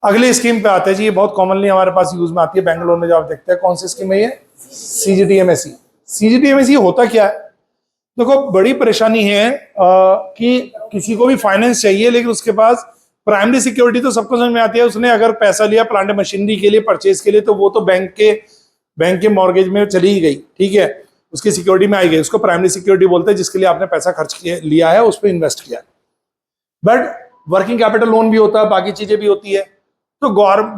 अगली स्कीम पे आते हैं जी, ये बहुत कॉमनली हमारे पास यूज में आती है बैंगलोर में, जो आप देखते हैं। कौन सी स्कीम है ये? सीजीटीएमएसई। सीजीटीएमएसई होता क्या है? देखो, बड़ी परेशानी है कि किसी को भी फाइनेंस चाहिए, लेकिन उसके पास प्राइमरी सिक्योरिटी तो सबको समझ में आती है। उसने अगर पैसा लिया प्लांट मशीनरी के लिए, परचेज के लिए, तो वो तो बैंक के मॉर्गेज में चली ही गई, ठीक है, उसकी सिक्योरिटी में आई गई। उसको प्राइमरी सिक्योरिटी बोलते हैं, जिसके लिए आपने पैसा खर्च लिया है, उस पर इन्वेस्ट किया। बट वर्किंग कैपिटल लोन भी होता है, बाकी चीजें भी होती है। तो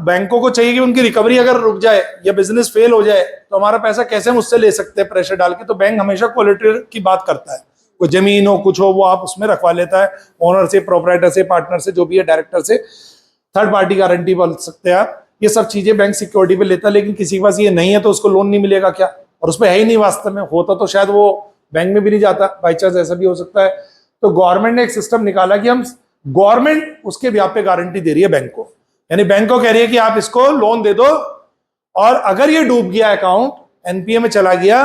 बैंकों को चाहिए कि उनकी रिकवरी अगर रुक जाए या बिजनेस फेल हो जाए, तो हमारा पैसा कैसे हम उससे ले सकते हैं प्रेशर डाल के। तो बैंक हमेशा क्वालिटी की बात करता है। कोई जमीन हो, कुछ हो, वो आप उसमें रखवा लेता है, ओनर से, प्रोपराइटर से, पार्टनर से, जो भी है, डायरेक्टर से। थर्ड पार्टी गारंटी बोल सकते हैं आप। ये सब चीजें बैंक सिक्योरिटी पे लेता है, लेकिन किसी के पास ये नहीं है तो उसको लोन नहीं मिलेगा क्या? और उसमें है ही नहीं वास्तव में। होता तो शायद वो बैंक में भी नहीं जाता, बाई चांस ऐसा भी हो सकता है। तो गवर्नमेंट ने एक सिस्टम निकाला कि हम गवर्नमेंट उसके ब्याज पे गारंटी दे रही है बैंक को। यानी बैंक को कह रही है कि आप इसको लोन दे दो, और अगर ये डूब गया अकाउंट, एनपीए में चला गया,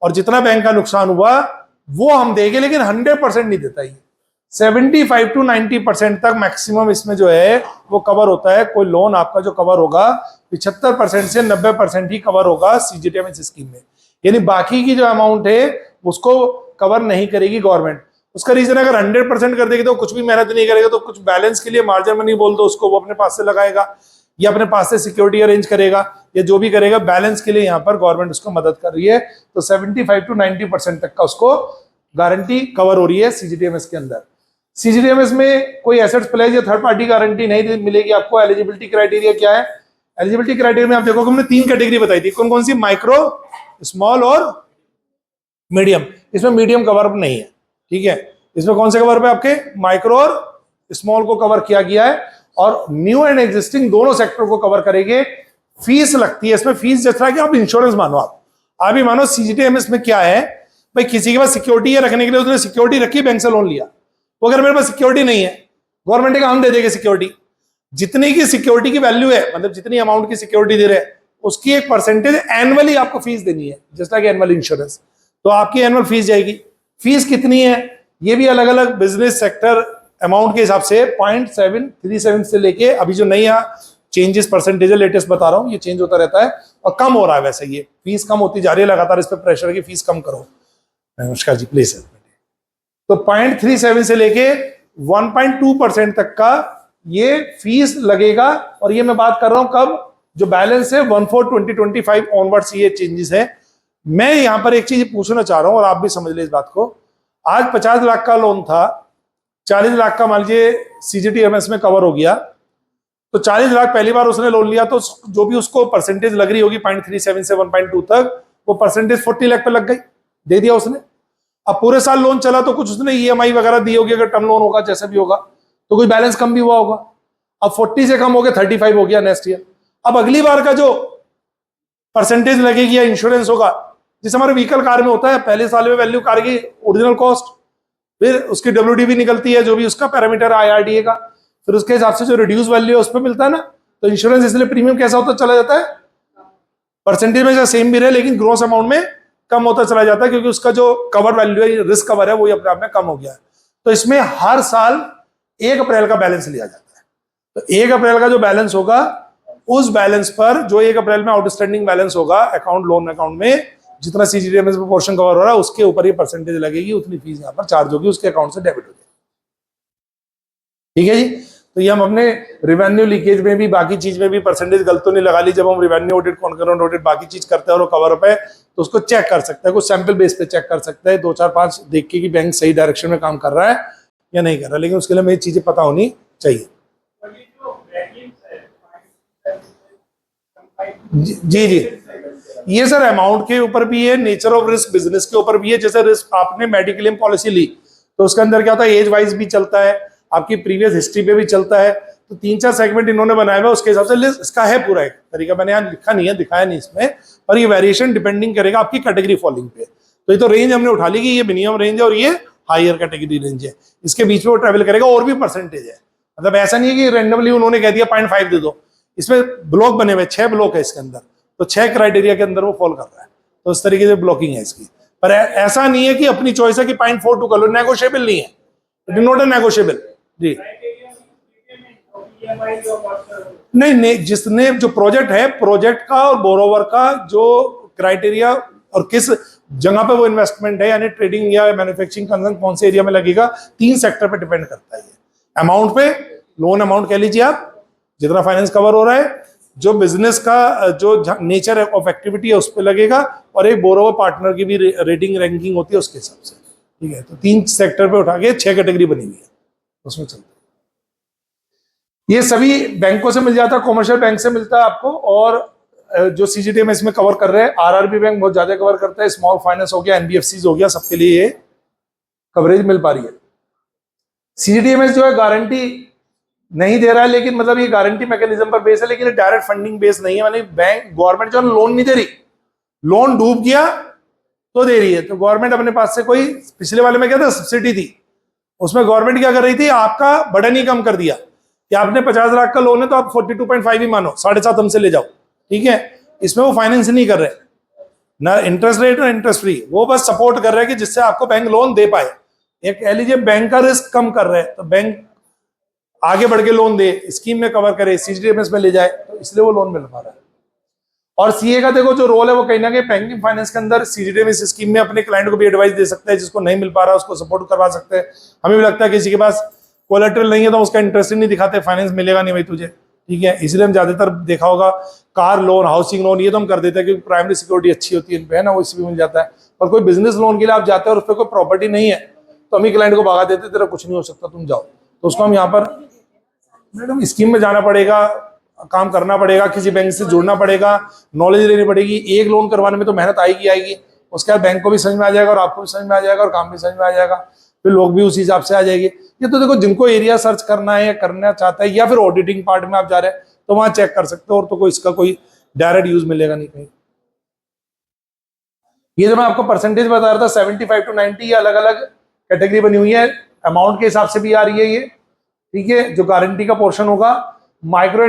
और जितना बैंक का नुकसान हुआ वो हम देंगे, लेकिन 100% नहीं देता। ये 75 to 90% तक मैक्सिमम इसमें जो है वो कवर होता है। कोई लोन आपका जो कवर होगा 75% से 90% ही कवर होगा सीजीटीएमएस स्कीम में। यानी बाकी की जो अमाउंट है उसको कवर नहीं करेगी गवर्नमेंट। उसका रीजन, अगर 100% कर देगी तो कुछ भी मेहनत नहीं करेगा, तो कुछ बैलेंस के लिए मार्जिन मनी बोल दो उसको, वो अपने पास से लगाएगा, या अपने पास से सिक्योरिटी अरेंज करेगा, या जो भी करेगा, बैलेंस के लिए यहाँ पर गवर्नमेंट उसको मदद कर रही है। तो 75 to 90% तक का उसको गारंटी कवर हो रही है सीजीटीएमएस के अंदर। सीजीटीएमएस में कोई एसेट्स प्लेज या थर्ड पार्टी गारंटी नहीं मिलेगी आपको। एलिजिबिलिटी क्राइटेरिया क्या है? एलिजिबिलिटी क्राइटेरिया में आप देखो, हमने 3 कैटेगरी बताई थी। कौन कौन सी? माइक्रो, स्मॉल और मीडियम। इसमें मीडियम कवर नहीं है, ठीक है। इसमें कौन से कवर पे? आपके माइक्रो और स्मॉल को कवर किया गया है, और न्यू एंड एग्जिस्टिंग दोनों सेक्टर को कवर करेंगे। फीस लगती है इसमें। फीस जिस तरह की आप इंश्योरेंस मानो, आप भी मानो सीजीटीएमएस में क्या है भाई, किसी के पास सिक्योरिटी है रखने के लिए, उसने सिक्योरिटी रखी, बैंक से लोन लिया। तो अगर मेरे पास सिक्योरिटी नहीं है, गवर्नमेंट का हम दे देंगे सिक्योरिटी। जितनी की सिक्योरिटी की वैल्यू है, मतलब जितनी अमाउंट की सिक्योरिटी दे रहे हैं, उसकी एक परसेंटेज एनुअली आपको फीस देनी है, जैसा लाइक एनुअल इंश्योरेंस। तो आपकी एनुअल फीस जाएगी। फीस कितनी है ये भी अलग अलग बिजनेस सेक्टर अमाउंट के हिसाब से 0.737 से लेके, अभी जो नई चेंजेस परसेंटेज लेटेस्ट बता रहा हूँ, ये चेंज होता रहता है और कम हो रहा है। वैसे ये फीस कम होती जा रही है लगातार, इस पर प्रेशर की फीस कम करो। नमस्कार जी, प्लीज। तो 0.37 से लेके 1.2% तक का ये फीस लगेगा। और ये मैं बात कर रहा हूं कब? जो बैलेंस है 1/4/2025 ऑनवर्ड्स ये चेंजेस है। मैं यहां पर एक चीज पूछना चाह रहा हूं और आप भी समझ ले इस बात को। आज 50 लाख का लोन था, 40 लाख का मान लीजिए सीजीटीएमएस में कवर हो गया, तो 40 लाख पहली बार उसने लोन लिया, तो जो भी उसको परसेंटेज लग रही होगी 0.37 से 1.2 तक, वो परसेंटेज 40 लाख पे लग गई, दे दिया उसने। अब पूरे साल लोन चला तो कुछ उसने ईएमआई वगैरह दी होगी, अगर टर्म लोन होगा जैसे भी होगा, तो कोई बैलेंस कम भी हुआ होगा। अब 40 से कम हो गया 35 हो गया नेक्स्ट ईयर। अब अगली बार का जो परसेंटेज लगेगी या इंश्योरेंस होगा, जिस हमारे व्हीकल कार में होता है, पहले साल में वैल्यू कार की ओरिजिनल कॉस्ट, फिर उसकी डब्ल्यूडीबी निकलती है, जो भी उसका पैरामीटर आईआरडीए का, फिर उसके हिसाब से जो रिड्यूस वैल्यू है उस पर मिलता है ना। तो इंश्योरेंस इसलिए प्रीमियम कैसा होता चला जाता है, परसेंटेज में सेम भी रहे लेकिन ग्रॉस अमाउंट में कम होता चला जाता है, क्योंकि उसका जो कवर वैल्यू है, रिस्क कवर है, वो अपने आप में कम हो गया है। तो इसमें हर साल 1 अप्रैल का बैलेंस लिया जाता है। तो 1 अप्रैल का जो बैलेंस होगा, उस बैलेंस पर जो 1 अप्रैल में आउटस्टैंडिंग बैलेंस होगा अकाउंट, लोन अकाउंट में, जितना सीजीटीएमएस में पोर्शन कवर हो रहा है, उसके ऊपर ये परसेंटेज लगेगी, उतनी फीस यहाँ पर चार्ज होगी, उसके अकाउंट से डेबिट हो जाएगी। ठीक है जी। तो ये हम अपने रिवेन्यू लीकेज में भी, बाकी चीज में भी परसेंटेज गलत तो नहीं लगा ली। जब हम रिवेन्यू ऑडिट, कॉन्करेंट ऑडिट, बाकी चीज करते हैं और कवर अप है, तो उसको चेक कर सकते हैं, कुछ सैंपल बेस पे चेक कर सकते हैं, 2 4 5 देख के कि बैंक सही डायरेक्शन में काम कर रहा है या नहीं कर रहा। लेकिन उसके लिए मेरी चीजें पता होनी चाहिए। जी जी, ये सर अमाउंट के ऊपर भी है, नेचर ऑफ रिस्क बिजनेस के ऊपर भी है। जैसे रिस्क आपने मेडिक्लेम पॉलिसी ली, तो उसके अंदर क्या होता है, एज वाइज भी चलता है, आपकी प्रीवियस हिस्ट्री पे भी चलता है। तो 3 4 सेगमेंट इन्होंने बनाया हुआ, उसके हिसाब से लिस्ट इसका है पूरा एक तरीका। मैंने यहाँ लिखा नहीं है, दिखाया नहीं इसमें, पर ये वेरिएशन डिपेंडिंग करेगा आपकी कैटेगरी फॉलोइंग पे। तो ये तो रेंज हमने उठा ली कि ये मिनिमम रेंज है और ये हायर कैटेगरी रेंज है, इसके बीच में वो ट्रेवल करेगा। और भी परसेंटेज है, मतलब ऐसा नहीं है कि रैंडमली उन्होंने कह दिया 0.5 दे दो। इसमें ब्लॉक बने हुए 6 ब्लॉक है इसके अंदर, तो 6 क्राइटेरिया के अंदर वो फॉलो कर रहा है। तो इस तरीके से ब्लॉकिंग है इसकी। पर ऐसा नहीं है कि अपनी चॉइस है कि 0.42 कर लो, नेगोशिएबल नहीं है, it is not a negotiable. जी नहीं नहीं, जिसने जो प्रोजेक्ट है, प्रोजेक्ट का और बोरोवर का जो क्राइटेरिया और किस जगह पे वो इन्वेस्टमेंट है, यानी ट्रेडिंग या मैन्युफैक्चरिंग कंसर्न कौन से एरिया में लगेगा, 3 सेक्टर पे डिपेंड करता है। अमाउंट पे, लोन अमाउंट कह लीजिए आप, जितना फाइनेंस कवर हो रहा है, जो बिजनेस का जो नेचर ऑफ एक्टिविटी है उस पर लगेगा, और एक बोरोवर पार्टनर की भी रेटिंग रैंकिंग होती है उसके हिसाब से। ठीक है, तो 3 सेक्टर पे उठा के 6 कैटेगरी बनी हुई है, उसमें चलता है। ये सभी बैंकों से मिल जाता है, कॉमर्शियल बैंक से मिलता है आपको, और जो सीजीटीएम इसमें कवर कर रहे हैं, आरआरबी बैंक बहुत ज्यादा कवर करता है, स्मॉल फाइनेंस हो गया, एनबीएफसी हो गया, सबके लिए ये कवरेज मिल पा रही है। सीजीटीएमएस जो है गारंटी नहीं दे रहा है, लेकिन मतलब ये गारंटी मैकेनिज्म पर बेस है, लेकिन डायरेक्ट फंडिंग बेस नहीं है, यानी बैंक गवर्नमेंट जो लोन नहीं दे रही, लोन डूब गया तो दे रही है। तो गवर्नमेंट अपने पास से कोई, पिछले वाले में क्या था, सब्सिडी थी, उसमें गवर्नमेंट क्या कर रही थी, आपका बर्डन ही कम कर दिया कि आपने 50 लाख का लोन है तो आप 42.5 ही मानो, 7.5 हमसे ले जाओ। ठीक है, इसमें वो फाइनेंस नहीं कर रहे, ना इंटरेस्ट रेट ना इंटरेस्ट फ्री, वो बस सपोर्ट कर रहे हैं कि जिससे आपको बैंक लोन दे पाए। एक कह लीजिए बैंक का रिस्क कम कर रहे हैं, तो बैंक आगे बढ़ के लोन दे, स्कीम में कवर करे, सीजीटीएमएस में ले जाए, तो इसलिए वो लोन मिल पा रहा है। और सीए का देखो जो रोल है वो कहीं ना कहीं बैंकिंग फाइनेंस के अंदर सीजीटीएमएस स्कीम में अपने क्लाइंट को भी एडवाइस दे सकता है, जिसको नहीं मिल पा रहा उसको सपोर्ट करवा सकते हैं। हमें भी लगता है किसी के पास कोलेटरल नहीं है तो उसका इंटरेस्ट ही नहीं दिखाते, फाइनेंस मिलेगा नहीं भाई तुझे। ठीक है, इसलिए हम ज्यादातर देखा होगा कार लोन, हाउसिंग लोन, ये तो हम कर देते हैं क्योंकि प्राइमरी सिक्योरिटी अच्छी होती है इन पे, है ना, वो इसमें मिल जाता है। और कोई बिजनेस लोन के लिए आप जाते हैं और उस पर कोई प्रॉपर्टी नहीं है तो हम ही क्लाइंट को भगा देते, तेरा कुछ नहीं हो सकता तुम जाओ, तो उसको हम यहाँ पर मैडम स्कीम में जाना पड़ेगा, काम करना पड़ेगा, किसी बैंक से जुड़ना पड़ेगा, नॉलेज लेनी पड़ेगी। एक लोन करवाने में तो मेहनत आएगी, उसके बाद बैंक को भी समझ में आ जाएगा और आपको भी समझ में आ जाएगा और काम भी समझ में आ जाएगा, फिर लोग भी उसी हिसाब से आ जाएंगे। ये तो देखो जिनको एरिया सर्च करना है या करना चाहता है, या फिर ऑडिटिंग पार्ट में आप जा रहे हैं तो वहां चेक कर सकते हो, और तो कोई इसका कोई डायरेक्ट यूज मिलेगा नहीं कहीं। ये जो मैं आपको परसेंटेज बता रहा था 75 to 90, ये अलग अलग कैटेगरी बनी हुई है, अमाउंट के हिसाब से भी आ रही है ये। ठीक है, जो गारंटी का पोर्शन होगा माइक्रो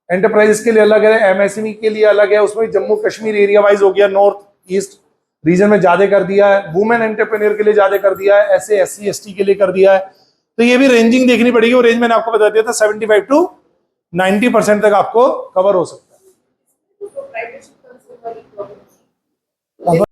एंटरप्राइज के लिए अलग है, एमएसएमई के लिए अलग है, उसमें जम्मू कश्मीर एरिया वाइज हो गया, नॉर्थ ईस्ट रीजन में ज्यादा कर दिया है, वुमेन एंटरप्रेन्योर के लिए ज्यादा कर दिया है, ऐसे SC ST के लिए कर दिया है। तो ये भी रेंजिंग देखनी पड़ेगी, वो रेंज मैंने आपको बता दिया था 75 to 90% तक आपको कवर हो सकता है।